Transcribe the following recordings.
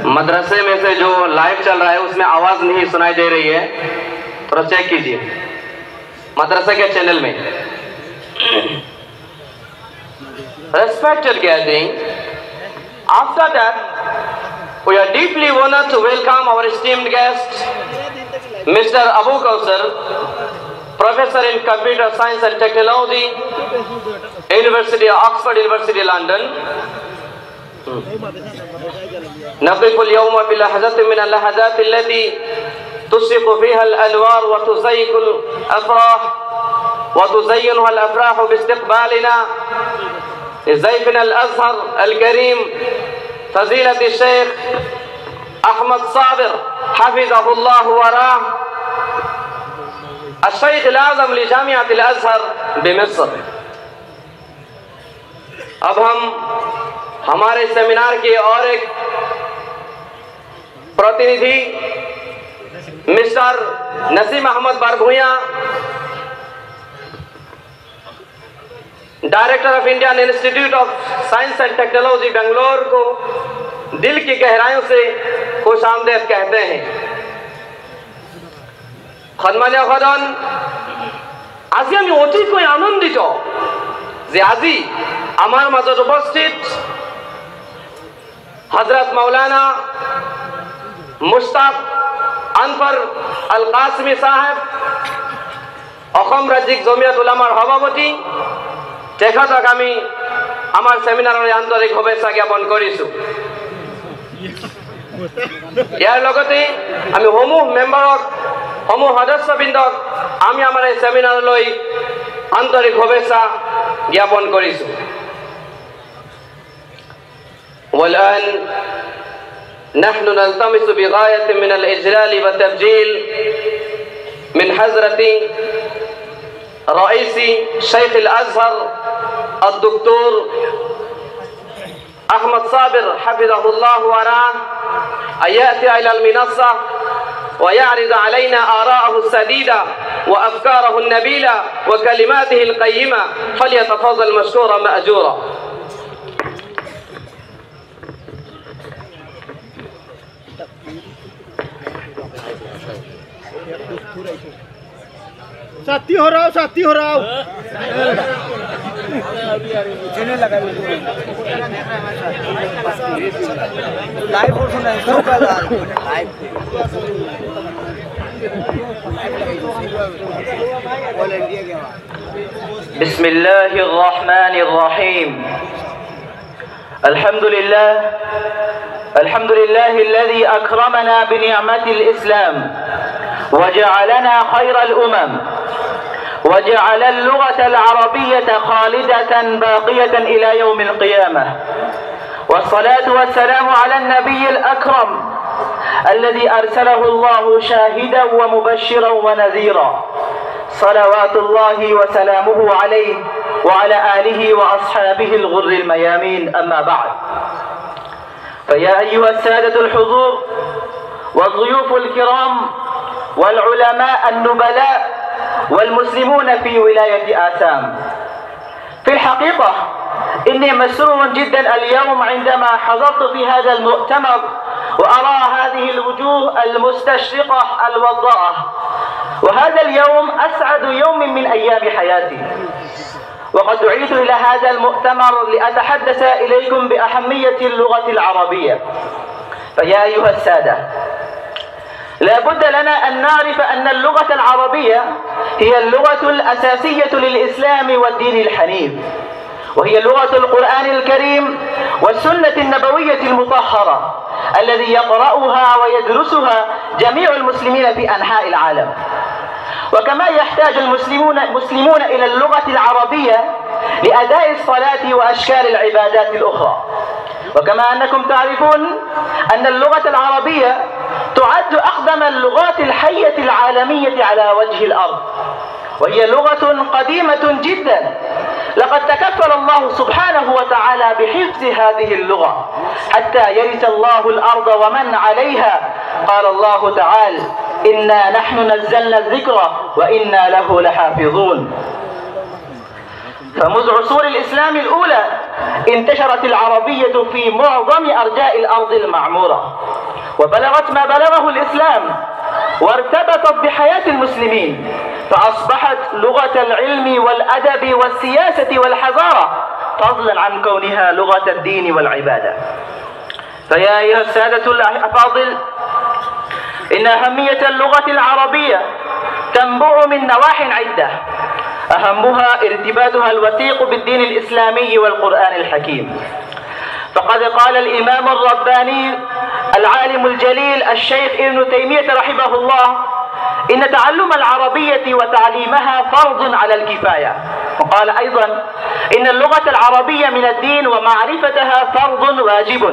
मदरसे में से जो लाइव चल रहा है उसमें आवाज नहीं सुनाई दे रही है, थोड़ा चेक कीजिए मदरसे के चैनल में। Respected gathering, after that we are deeply honored to welcome our esteemed guest Mr. Abu Kausar, Professor in Computer Science and Technology, University of Oxford, University London. نقف اليوم بلحظة من اللحظات التي تشرق فيها الأنوار وتزينها الأفراح باستقبالنا لضيفنا الأزهر الكريم فضيلة الشيخ أحمد صابر حفظه الله ورعاه الشيخ الأعظم لجامعة الأزهر بمصر। अब हम हमारे सेमिनार के और एक प्रतिनिधि mister Naseem Ahmed Barbhuiya, director of Indian Institute of Science and Technology Bangalore को दिल की गहराइयों से खुश आमदेद कहते हैं। खनमानिया खदन আজি আমি অতিকৈ আনন্দিত যে আজি আমার মাজত উপস্থিত হযরত মাওলানা মুশতাক আনফর আল কাসমি সাহেব, অসম ৰাজ্যিক জমিয়ত উলামাৰ সভাপতি, তেখেতক আমি আমাৰ সেমিনাৰৰ আন্তৰিক শুভেচ্ছা জ্ঞাপন কৰিছো। ইয়াৰ লগতে আমি সমূহ মেম্বাৰক, সমূহ সদস্যবৃন্দক আমি আমাৰ এই সেমিনাৰলৈ আন্তৰিক শুভেচ্ছা জ্ঞাপন কৰিছো। والآن نحن نلتمس بغاية من الإجلال والتبجيل من حضرة رئيس شيخ الأزهر الدكتور أحمد صابر حفظه الله ورعاه أن يأتي إلى المنصة ويعرض علينا آراءه السديدة وأفكاره النبيلة وكلماته القيمة، فليتفضل مشكورا مأجورا. साथी हो रहा हो लाइव بسم الله الرحمن الرحيم. الحمد لله الذي أكرمنا بنعمة الإسلام وجعلنا خير الأمم وجعل اللغة العربية خالدة باقية إلى يوم القيامة، والصلاة والسلام على النبي الأكرم الذي أرسله الله شاهدا ومبشرا ونذيرا، صلوات الله وسلامه عليه وعلى آله وأصحابه الغر الميامين. أما بعد، فيا أيها السادة الحضور والضيوف الكرام والعلماء النبلاء والمسلمون في ولاية آسام، في الحقيقة إني مسرور جدا اليوم عندما حضرت في هذا المؤتمر وأرى هذه الوجوه المستشرقة الوضاءة، وهذا اليوم أسعد يوم من أيام حياتي. وقد دعيت إلى هذا المؤتمر لأتحدث إليكم بأهمية اللغة العربية. فيا أيها السادة، لا بد لنا أن نعرف أن اللغة العربية هي اللغة الأساسية للإسلام والدين الحنيف، وهي لغة القرآن الكريم والسنة النبوية المطهرة الذي يقرأها ويدرسها جميع المسلمين في أنحاء العالم. وكما يحتاج المسلمون إلى اللغة العربية لأداء الصلاة وأشكال العبادات الأخرى. وكما أنكم تعرفون أن اللغة العربية تعد أقدم اللغات الحية العالمية على وجه الأرض، وهي لغة قديمة جدا لقد تكفل الله سبحانه وتعالى بحفظ هذه اللغة حتى يرث الله الأرض ومن عليها. قال الله تعالى: إنا نحن نزلنا الذكر وإنا له لحافظون. فمنذ عصور الإسلام الأولى انتشرت العربية في معظم أرجاء الأرض المعمورة، وبلغت ما بلغه الإسلام وارتبطت بحياة المسلمين، فأصبحت لغة العلم والأدب والسياسة والحضارة، فضلا عن كونها لغة الدين والعبادة. فيا أيها السادة الأفاضل، إن أهمية اللغة العربية تنبع من نواح عدة، أهمها ارتباطها الوثيق بالدين الإسلامي والقرآن الحكيم. فقد قال الإمام الرباني العالم الجليل الشيخ ابن تيمية رحمه الله: إن تعلم العربية وتعليمها فرض على الكفاية. وقال أيضا: إن اللغة العربية من الدين ومعرفتها فرض واجب،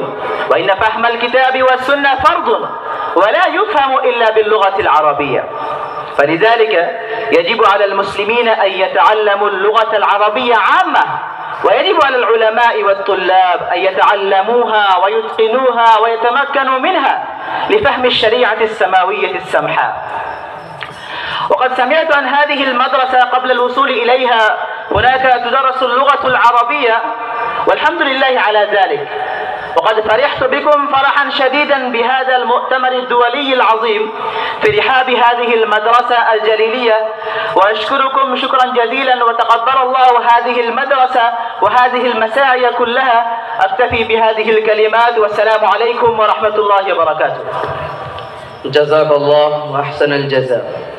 وإن فهم الكتاب والسنة فرض ولا يفهم إلا باللغة العربية. فلذلك يجب على المسلمين أن يتعلموا اللغة العربية عامة، ويجب على العلماء والطلاب أن يتعلموها ويتقنوها ويتمكنوا منها لفهم الشريعة السماوية السمحاء. وقد سمعت عن هذه المدرسة قبل الوصول إليها هناك تدرس اللغة العربية، والحمد لله على ذلك. وقد فرحت بكم فرحا شديدا بهذا المؤتمر الدولي العظيم في رحاب هذه المدرسة الجليلية، وأشكركم شكرا جزيلا، وتقبل الله هذه المدرسة وهذه المساعي كلها. أكتفي بهذه الكلمات، والسلام عليكم ورحمة الله وبركاته. جزاك الله وأحسن الجزاء.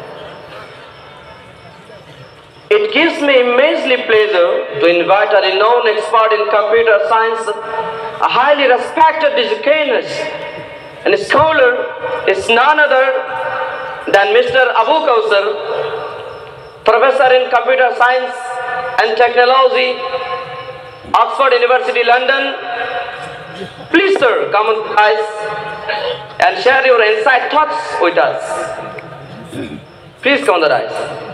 It gives me immensely pleasure to invite a renowned expert in computer science, a highly respected educationist and scholar is none other than Mr. Abu Kausar, Professor in Computer Science and Technology, Oxford University, London. Please, sir, come on, guys, and share your insight thoughts with us. Please come on the rise.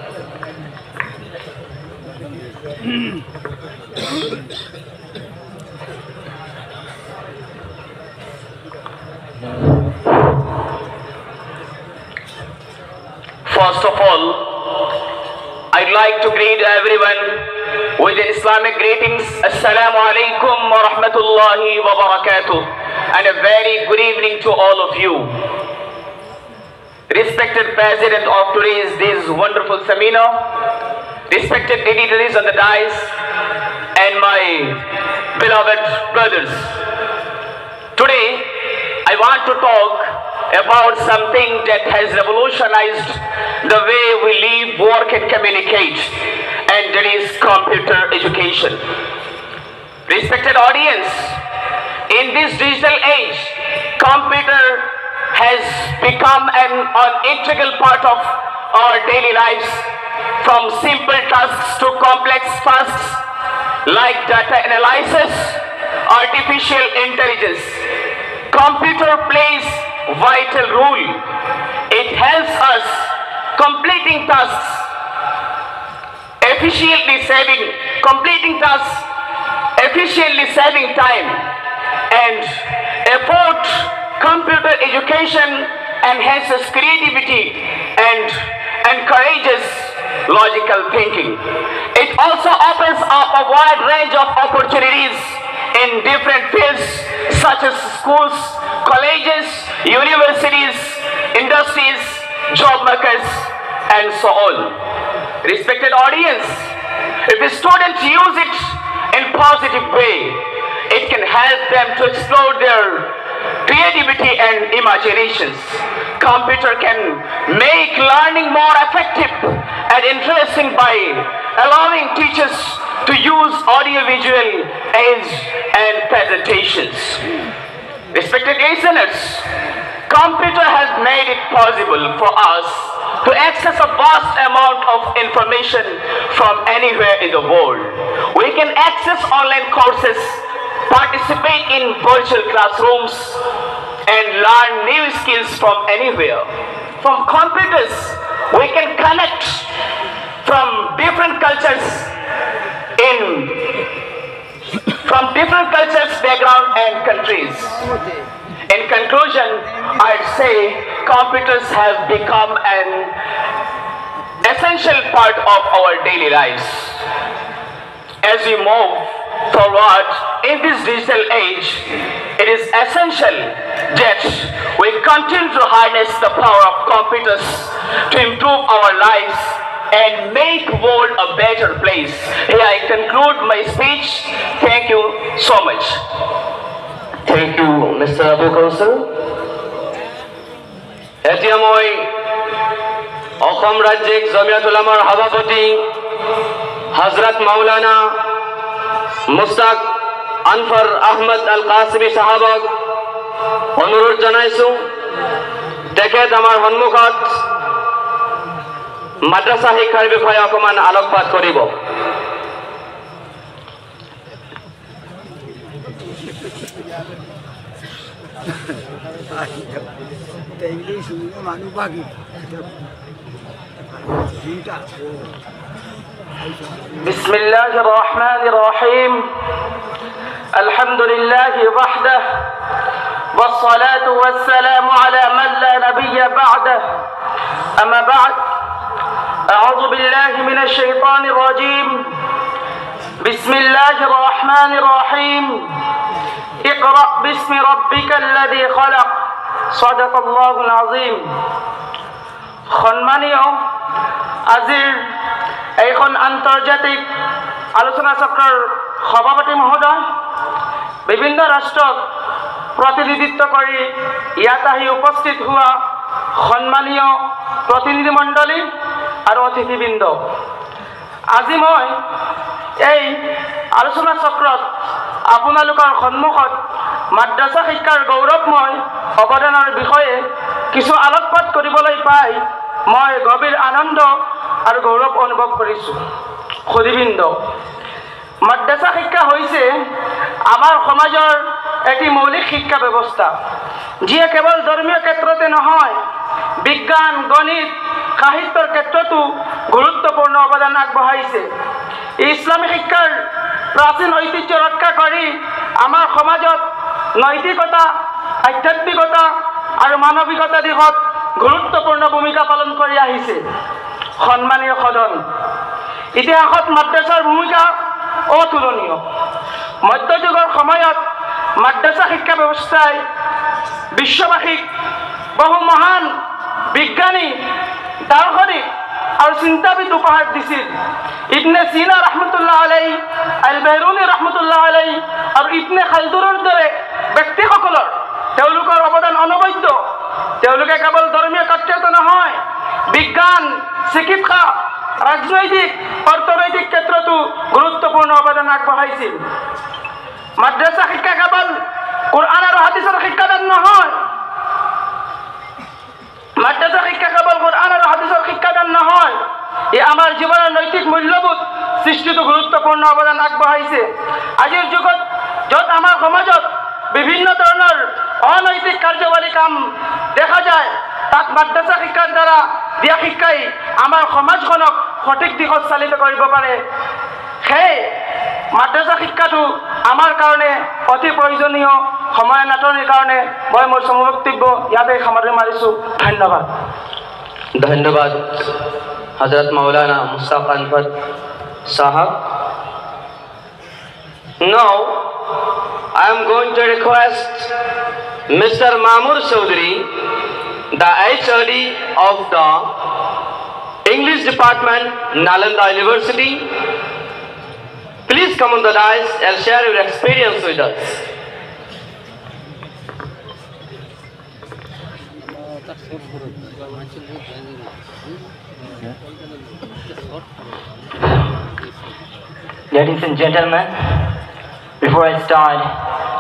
First of all, I'd like to greet everyone with the Islamic greetings. Assalamu alaikum wa rahmatullahi wa barakatuh, and a very good evening to all of you. Respected President of today's wonderful seminar, respected dignitaries on the dais, and my beloved brothers. Today, I want to talk about something that has revolutionized the way we live, work, and communicate, and that is computer education. Respected audience, in this digital age, computer has become an integral part of our daily lives, from simple tasks to complex tasks like data analysis, artificial intelligence. Computer plays vital role. It helps us completing tasks efficiently, saving time and effort. Computer education enhances creativity and encourages logical thinking. It also opens up a wide range of opportunities in different fields such as schools, colleges, universities, industries, job markets, and so on. Respected audience, if the students use it in positive way, it can help them to explore their creativity and imaginations. Computer can make learning more effective and interesting by allowing teachers to use audiovisual aids and presentations. Respected listeners, computer has made it possible for us to access a vast amount of information from anywhere in the world. We can access online courses, participate in virtual classrooms, and learn new skills from anywhere. From computers, we can connect from different cultures from different cultures, background and countries. In conclusion, I'd say computers have become an essential part of our daily lives. As we move forward in this digital age, it is essential that we continue to harness the power of computers to improve our lives and make the world a better place. Here I conclude my speech. Thank you so much. Thank you, Mr. Abu Kausar. এতিয়া মই অসম ৰাজ্যিক জমিয়ত উলামাৰ সভাপতি হযরত মাওলানা মুস্তাক আনফাৰ আহমদ আল কাছিমি সাহাবক অনুৰোধ জনাইছো তেখেত আমাৰ সন্মুখত মাদ্ৰাসা শিক্ষাৰ বিষয়ে অকমান আলোকপাত কৰিব। بسم الله الرحمن الرحيم. الحمد لله وحده والصلاة والسلام على من لا نبي بعده. أما بعد، أعوذ بالله من الشيطان الرجيم. بسم الله الرحمن الرحيم. اقرأ باسم ربك الذي خلق. صدق الله العظيم. সম্মানীয় আজিৰ এইখন আন্তৰ্জাতিক আলোচনা চক্ৰৰ সভাপতি মহোদয়, বিভিন্ন ৰাষ্ট্ৰক প্ৰতিনিধিত্ব কৰি ইয়াত আহি উপস্থিত হোৱা সম্মানীয় প্ৰতিনিধি মণ্ডলী আৰু অতিথিবৃন্দ, আজি মই এই আলোচনা চক্ৰত আপোনালোকৰ সন্মুখত মাদ্ৰাসা শিক্ষাৰ গৌৰৱময় অৱদানৰ বিষয়ে কিছু আলোকপাত কৰিবলৈ পাই মই গভীৰ আনন্দ আৰু গৌৰৱ অনুভৱ কৰিছোঁ। সুধীবৃন্দ, মাদ্ৰাসা শিক্ষা হৈছে আমাৰ সমাজৰ এটি মৌলিক শিক্ষা ব্যৱস্থা, যিয়ে কেৱল ধৰ্মীয় ক্ষেত্ৰতে নহয়, বিজ্ঞান, গণিত, সাহিত্যৰ ক্ষেত্ৰতো গুৰুত্বপূৰ্ণ অৱদান আগবঢ়াইছে। ইছলামী শিক্ষাৰ প্ৰাচীন ঐতিহ্য ৰক্ষা কৰি আমাৰ সমাজত নৈতিকতা, আধ্যাত্মিকতা আৰু মানৱিকতা দিশত গুৰুত্বপূৰ্ণ ভূমিকা পালন কৰি আহিছে। সন্মানীয় সদন, ইতিহাসত মাদ্ৰাছাৰ ভূমিকা অতুলনীয়। মধ্যযুগৰ সময়ত মাদ্ৰাসা শিক্ষা ব্যৱস্থাই বিশ্ববাসীক বহু মহান বিজ্ঞানী, দাৰ্শনিক আৰু চিন্তাবিদ উপহাৰ দিছিল। ইবনে সিনা ৰহমতুল্লাহ আলাইহি, আল বাইৰুনি ৰহমতুল্লাহ আলাইহি আৰু ইবনে খালদুনৰ দৰে ব্যক্তিসকলৰ তেওঁলোকৰ অৱদান অনবদ্য। তেওঁলোকে কেৱল ধৰ্মীয় ক্ষেত্ৰতে নহয়, বিজ্ঞান, চিকিৎসা, ৰাজনৈতিক, অৰ্থনৈতিক ক্ষেত্ৰতো গুৰুত্বপূৰ্ণ অৱদান আগবঢ়াইছিল। মাদ্ৰাসা শিক্ষা কেৱল কোৰআন আৰু হাদিছৰ শিক্ষাদান নহয়, মাদ্ৰাসা শিক্ষা কেৱল কোৰআন আৰু হাদিছৰ শিক্ষাদান নহয়, ই আমাৰ জীৱনৰ নৈতিক মূল্যবোধ সৃষ্টিতো গুৰুত্বপূৰ্ণ অৱদান আগবঢ়াইছে। আজিৰ যুগত য'ত আমাৰ সমাজত বিভিন্ন ধৰণৰ অনৈতিক কাৰ্যৱালী কাম দেখা যায়, তাত মাদ্ৰাসা শিক্ষাৰ দ্বাৰা দিয়া শিক্ষাই আমাৰ সমাজখনক সঠিক দিশত চালিত কৰিব পাৰে। সেই মাদ্ৰাসা শিক্ষাটো আমাৰ কাৰণে অতি প্ৰয়োজনীয়। সময় নাটনিৰ কাৰণে মই মোৰ চমু বক্তব্য ইয়াতে সামৰি মাৰিছোঁ। ধন্যবাদ। ধন্যবাদ হযরত মাওলানা মুস্তাক আনফার সাহাব। Now I am going to request Mr. Mamur Chaudhary, the HOD of the English Department, Nalanda University. Please come on the dais and share your experience with us. Ladies and gentlemen, before I start,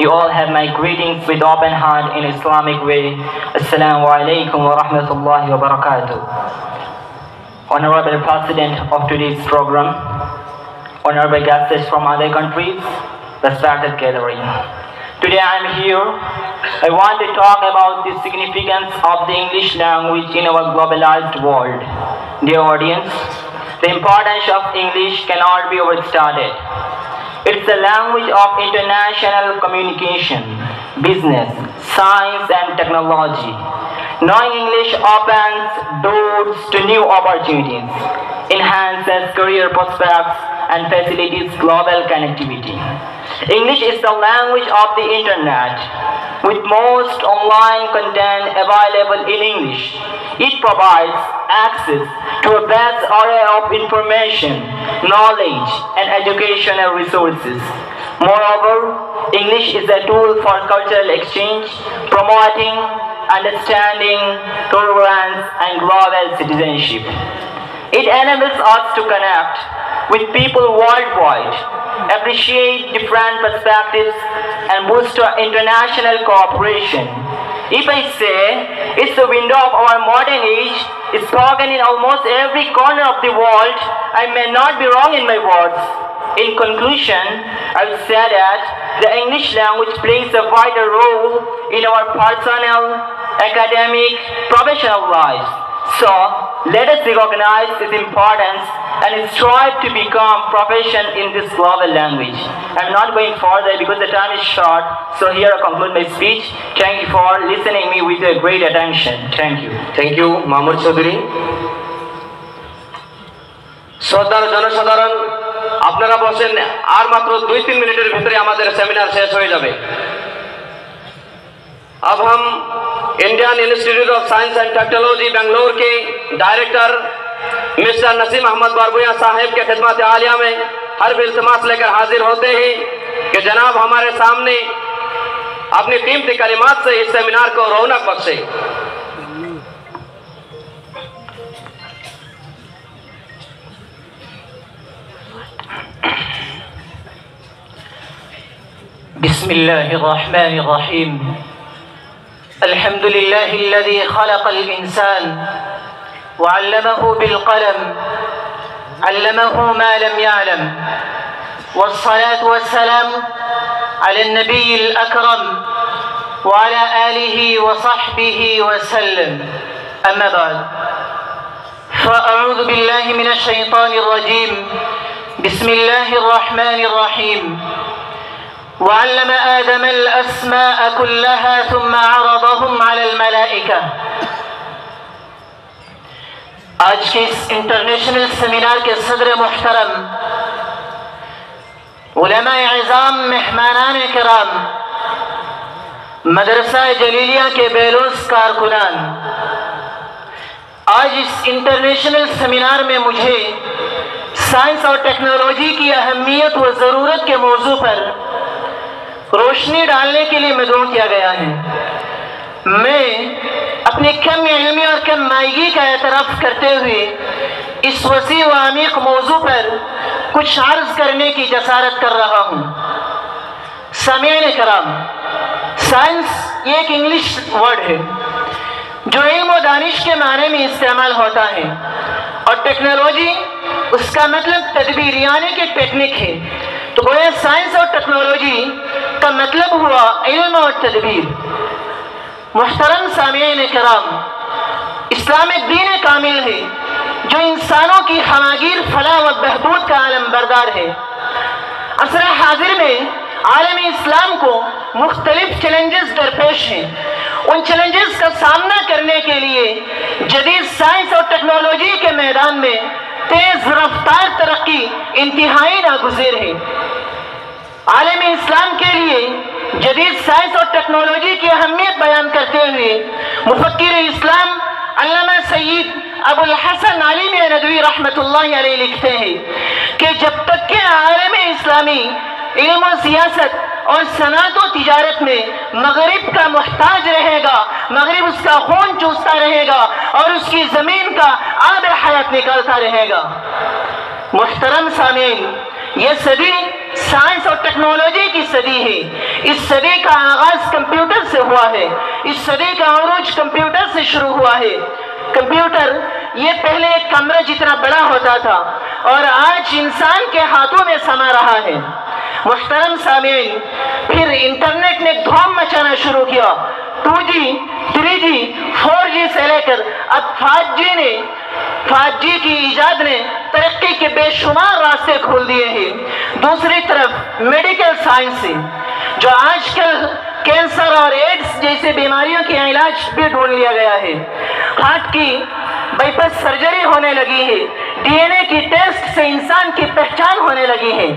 you all have my greetings with open heart in Islamic way. Assalamu alaikum wa rahmatullahi wa barakatuh. Honorable President of today's program, honorable guests from other countries, respected gathering. Today I am here. I want to talk about the significance of the English language in our globalized world. Dear audience, The importance of English cannot be overstated. It's the language of international communication, business, science and technology. Knowing English opens doors to new opportunities, enhances career prospects and facilitates global connectivity. English is the language of the internet. With most online content available in English, it provides access to a vast array of information, knowledge, and educational resources. Moreover, English is a tool for cultural exchange, promoting understanding, tolerance, and global citizenship. It enables us to connect with people worldwide, appreciate different perspectives, and boost our international cooperation. If I say it's the window of our modern age, it's spoken in almost every corner of the world, I may not be wrong in my words. In conclusion, I would say that the English language plays a vital role in our personal, academic, professional lives. So, let us recognize its importance and strive to become proficient in this global language. I'm not going further because the time is short, so here I conclude my speech. Thank you for listening me with a great attention. Thank you. Thank you, Mahmoud Chaudhary. শ্রদ্ধার জনসাধারণ, আপনারা বসেন, আর মাত্র 2-3 মিনিটের ভিতরে আমাদের seminar শেষ হয়ে যাবে। अब हम Indian Institute of Science and Technology Bangalore के डायरेक्टर मिस्टर नसीम अहमद बारबुया साहब के खिदमत आलिया में हर इल्तिमास लेकर हाजिर होते हैं कि जनाब हमारे सामने अपनी कीमती कलिमात से इस सेमिनार को रौनक बख्शे। बिस्मिल्लाहिर्रहमानिर्रहीम। अल्हम्दुलिल्लाहिल्लज़ी खलक़ल इंसान वअल्लमहु बिलक़लम अल्लमहु मा लम यअलम वस्सलातु वस्सलाम अला नबिय्यिल अकरम व अला आलिहि व सहबिहि वसल्लम। अम्मा बाद फ़अऊज़ु बिल्लाहि मिनश शैतानिर रजीम। बिस्मिल्लाहिर्रहमानिर्रहीम। وعلم آدم الأسماء كلها ثم عرضهم على الملائكة۔ آج کے اس انٹرنیشنل سیمینار کے صدر محترم، علماء اعظام، مہمانان کرام، مدرسہ جلیلیہ کے بیلوس کارکنان، آج اس انٹرنیشنل سیمینار میں مجھے سائنس اور ٹیکنالوجی کی اہمیت و ضرورت کے موضوع پر روشنی ڈالنے کے لیے مدعو کیا گیا ہے۔ میں اپنی کم علمی اور کم مائیگی کا اعتراف کرتے ہوئے اس وسیع و عمیق موضوع پر کچھ عرض کرنے کی جسارت کر رہا ہوں۔ سامعین کرام، سائنس یہ ایک انگلش ورڈ ہے جو علم و دانش کے معنی میں استعمال ہوتا ہے، اور ٹیکنالوجی اس کا مطلب تدبیر یعنی کہ ٹیکنک ہے۔ تو گویا سائنس اور ٹیکنالوجی کا مطلب ہوا علم اور تدبیر۔ محترم سامعین کرام، اسلام ایک دین کامل ہے جو انسانوں کی ہماگیر فلاح و بہبود کا عالم بردار ہے۔ عصر حاضر میں عالم اسلام کو مختلف چیلنجز درپیش ہیں۔ ان چیلنجز کا سامنا کرنے کے لیے جدید سائنس اور ٹیکنالوجی کے میدان میں تیز رفتار ترقی انتہائی ناگزیر ہے۔ عالم اسلام کے لیے جدید سائنس اور ٹیکنالوجی کی اہمیت بیان کرتے ہوئے مفکر اسلام علامہ سید ابو الحسن علی ندوی رحمۃ اللہ علیہ لکھتے ہیں کہ جب تک کہ عالم اسلامی علم و سیاست اور صنعت و تجارت میں مغرب کا محتاج رہے گا، مغرب اس کا خون چوستا رہے گا اور اس کی زمین کا آب حیات نکالتا رہے گا۔ محترم سامعین، یہ صدی سائنس اور ٹیکنالوجی کی صدی ہے۔ اس صدی کا آغاز کمپیوٹر سے ہوا ہے، اس صدی کا عروج کمپیوٹر سے شروع ہوا ہے۔ کمپیوٹر یہ پہلے ایک کمرہ جتنا بڑا ہوتا تھا اور آج انسان کے ہاتھوں میں سما رہا ہے۔ محترم سامعین، پھر انٹرنیٹ نے دھوم مچانا शुरू किया। 2G, 3G, 4G से लेकर अब 5G की ईजाद ने तरक्की के बेशुमार रास्ते खोल दिए हैं। दूसरी तरफ मेडिकल साइंस से जो आजकल कैंसर और एड्स जैसे बीमारियों के इलाज भी ढूंढ लिया गया है। हार्ट की बाईपास सर्जरी होने लगी है। DNA की टेस्ट से इंसान की पहचान होने लगी है।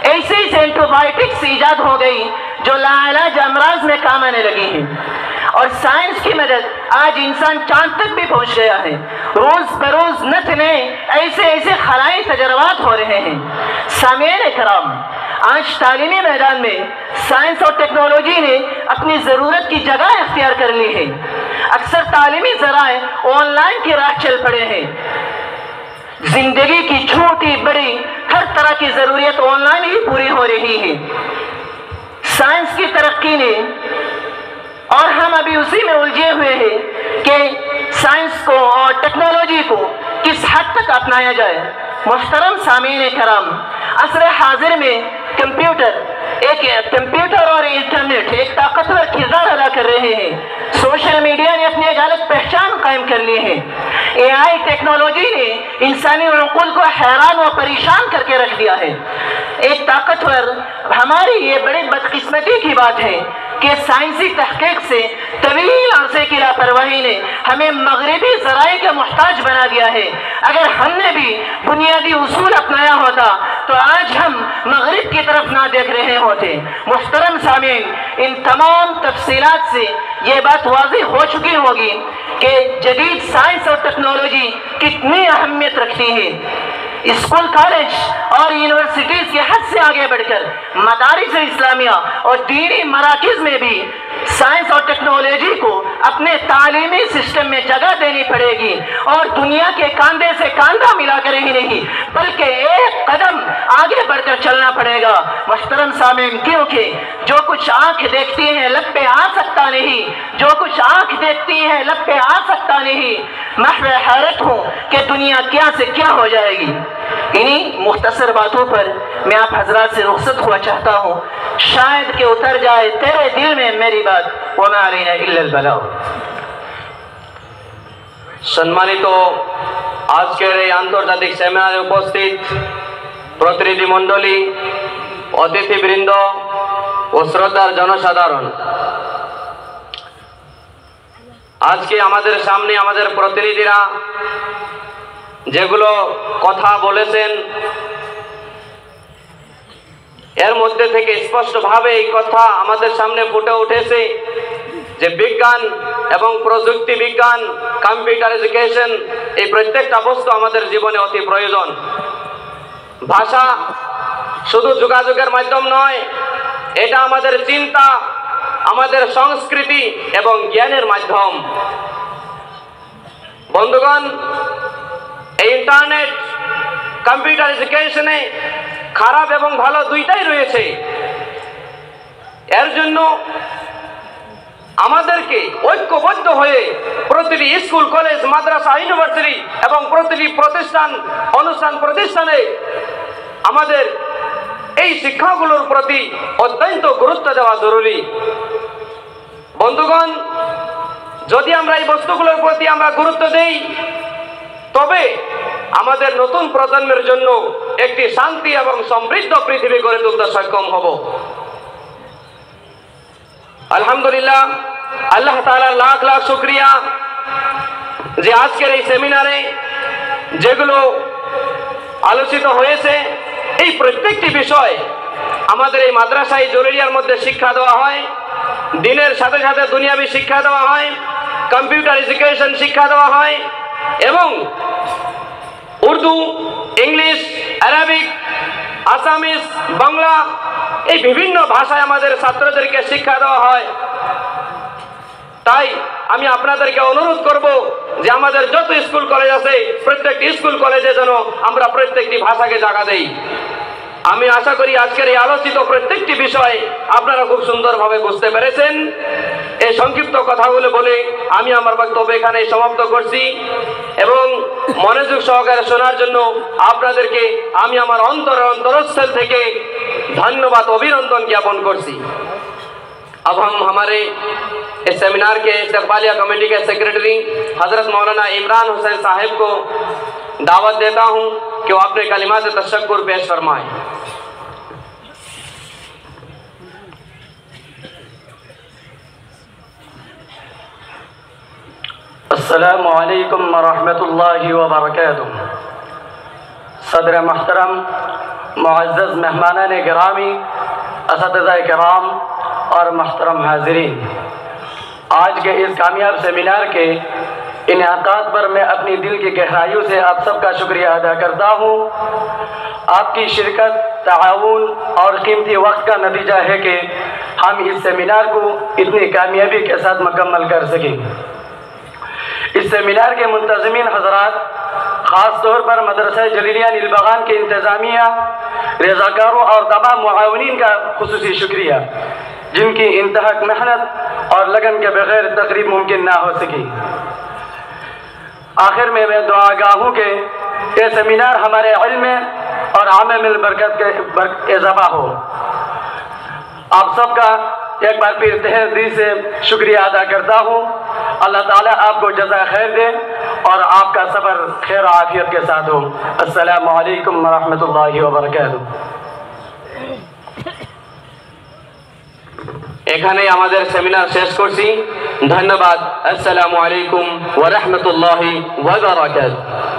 ऐसे ही एंटीबायोटिक्स ईजाद हो गई जो लाइलाज अमराज में काम आने लगी है। और साइंस की मदद आज इंसान चांद तक भी पहुंच गया है। रोज बरोज नत नए ऐसे खलाई तजर्बात हो रहे हैं। सामीन कराम, आज तालीमी मैदान में साइंस और टेक्नोलॉजी ने अपनी ज़रूरत की जगह इख्तियार कर ली है। अक्सर तालीमी ज़राए ऑनलाइन की राह चल पड़े हैं। जिंदगी की छोटी बड़ी हर तरह की ज़रूरत ऑनलाइन ही पूरी हो रही है। साइंस की तरक्की ने, और हम अभी उसी में उलझे हुए हैं कि साइंस को और टेक्नोलॉजी को किस हद तक अपनाया जाए। मुहतरम सामीन कराम, असर हाजिर में कंप्यूटर और इंटरनेट एक ताकतवर किरदार अदा कर रहे हैं। सोशल मीडिया ने अपनी एक अलग पहचान कायम कर ली है। AI टेक्नोलॉजी ने इंसानी उक़ूल को हैरान और परेशान करके रख दिया है। एक ताकतवर, हमारी ये बड़ी बदकिस्मती की बात है कि साइंसी तहकीक से तवील अरसे की लापरवाही ने हमें मगरबी ज़राए का मुहताज बना दिया है। अगर हमने भी बुनियादी उसूल अपनाया होता तो आज हम मगरिब की तरफ ना देख रहे होते। मुहतरम सामीन, इन तमाम तफसीलात से ये बात वाज़ेह हो चुकी होगी कि जदीद साइंस और टेक्नोलॉजी कितनी अहमियत रखती है। स्कूल, कॉलेज और यूनिवर्सिटीज़ के हद से आगे बढ़कर मदारिस इस्लामिया और दीनी मराकिज़ में भी साइंस और टेक्नोलॉजी को अपने तालीमी सिस्टम में जगह देनी पड़ेगी। और दुनिया के कांधे से कांधा मिलाकर ही नहीं बल्कि एक कदम आगे बढ़कर चलना पड़ेगा। मुहतरम सामीन, क्योंकि जो कुछ आंख देखती है लब पे आ सकता नहीं, जो कुछ आंख देखती है लब पे आ सकता नहीं। महव हैरत हूँ कि दुनिया क्या से क्या हो जाएगी। इन्हीं मुख्तसर बातों पर मैं आप हजरात से रुखसत हुआ चाहता हूँ। शायद कि उतर जाए तेरे दिल में मेरी बात, वमा अलैना इल्लल बलाग। সম্মানিত আজকের এই আন্তর্জাতিক সেমিনারে উপস্থিত প্রতিনিধি মণ্ডলী, অতিথিবৃন্দ ও শ্রদ্ধার জনসাধারণ, আজকে আমাদের সামনে আমাদের প্রতিনিধিরা যেগুলো কথা বলেছেন এর মধ্যে থেকে স্পষ্টভাবে এই কথা আমাদের সামনে ফুটে উঠেছে যে বিজ্ঞান এবং প্রযুক্তি বিজ্ঞান, কম্পিউটার এডুকেশন, এই প্রত্যেকটা বস্তু আমাদের জীবনে অতি প্রয়োজন। ভাষা শুধু যোগাযোগের মাধ্যম নয়, এটা আমাদের চিন্তা, আমাদের সংস্কৃতি এবং জ্ঞানের মাধ্যম। বন্ধুগণ, এই ইন্টারনেট, কম্পিউটার এডুকেশনে খারাপ এবং ভালো দুইটাই রয়েছে। এর জন্য আমাদেরকে ঐক্যবদ্ধ হয়ে প্রতিটি স্কুল, কলেজ, মাদ্রাসা, ইউনিভার্সিটি এবং প্রতিটি প্রতিষ্ঠানে আমাদের এই শিক্ষাগুলোর প্রতি অত্যন্ত গুরুত্ব দেওয়া জরুরি। বন্ধুগণ, যদি আমরা এই বস্তুগুলোর প্রতি আমরা গুরুত্ব দেই তবে আমাদের নতুন প্রজন্মের জন্য একটি শান্তি এবং সমৃদ্ধ পৃথিবী গড়ে তুলতে সক্ষম হব। আলহামদুলিল্লাহ, আল্লাহ তাআলার লাখ লাখ শুকরিয়া যে আজকের এই সেমিনারে যেগুলো আলোচিত হয়েছে এই প্রত্যেকটি বিষয় আমাদের এই মাদ্রাসায় জরুরিয়ার মধ্যে শিক্ষা দেওয়া হয়। দিনের সাথে সাথে দুনিয়াবি শিক্ষা দেওয়া হয়, কম্পিউটার এডুকেশন শিক্ষা দেওয়া হয় এবং Urdu, English, Arabic, Assamese, Bangla এই বিভিন্ন ভাষায় আমাদের ছাত্রদেরকে শিক্ষা দেওয়া হয়। তাই আমি আপনাদেরকে অনুরোধ করব যে আমাদের যত স্কুল কলেজ আছে প্রত্যেকটি স্কুল কলেজে যেন আমরা প্রত্যেকটি ভাষাকে জায়গা দেই। আমি আশা করি আজকের এই আলোচিত প্রত্যেকটি বিষয় আপনারা খুব সুন্দরভাবে বুঝতে পেরেছেন। এই সংক্ষিপ্ত কথাগুলো বলে আমি আমার বক্তব্য এখানে সমাপ্ত করছি এবং মনোযোগ সহকারে শোনার জন্য আপনাদেরকে আমি আমার অন্তরস্থল থেকে ধন্যবাদ, অভিনন্দন জ্ঞাপন করছি। اب ہم ہمارے اس سیمینار کے استقبالیہ کمیٹی کے سیکریٹری حضرت مولانا عمران حسین صاحب کو دعوت دیتا ہوں کہ وہ اپنے کلمات تشکر پیش فرمائیں۔ السلام علیکم ورحمۃ اللہ وبرکاتہ۔ صدر محترم، معزز مہمانان گرامی، اساتذہ کرام اور محترم حاضرین، آج کے اس کامیاب سیمینار کے انعقاد پر میں اپنی دل کی گہرائیوں سے آپ سب کا شکریہ ادا کرتا ہوں۔ آپ کی شرکت، تعاون اور قیمتی وقت کا نتیجہ ہے کہ ہم اس سیمینار کو اتنی کامیابی کے ساتھ مکمل کر سکیں۔ اس سیمینار کے منتظمین حضرات، خاص طور پر مدرسہ جلیلیہ نیل بغان کے انتظامیہ، رضاکاروں اور تمام معاونین کا خصوصی شکریہ، جن کی انتہائی محنت اور لگن کے بغیر تقریب ممکن نہ ہو سکی۔ آخر میں دعا گاہ ہوں کہ یہ سیمینار ہمارے علم اور عمل میں برکت کے اضافہ ہو۔ آپ سب کا ایک بار پھر تہہ دل سے شکریہ ادا کرتا ہوں۔ اللہ تعالیٰ آپ کو جزائے خیر دے اور آپ کا سفر خیر و عافیت کے ساتھ ہو۔ السلام علیکم ورحمۃ اللہ وبرکاتہ۔ এখানে আমাদের সেমিনার শেষ করছি। ধন্যবাদ। আসসালামু আলাইকুম ওয়া রাহমাতুল্লাহি ওয়া বারাকাতুহু।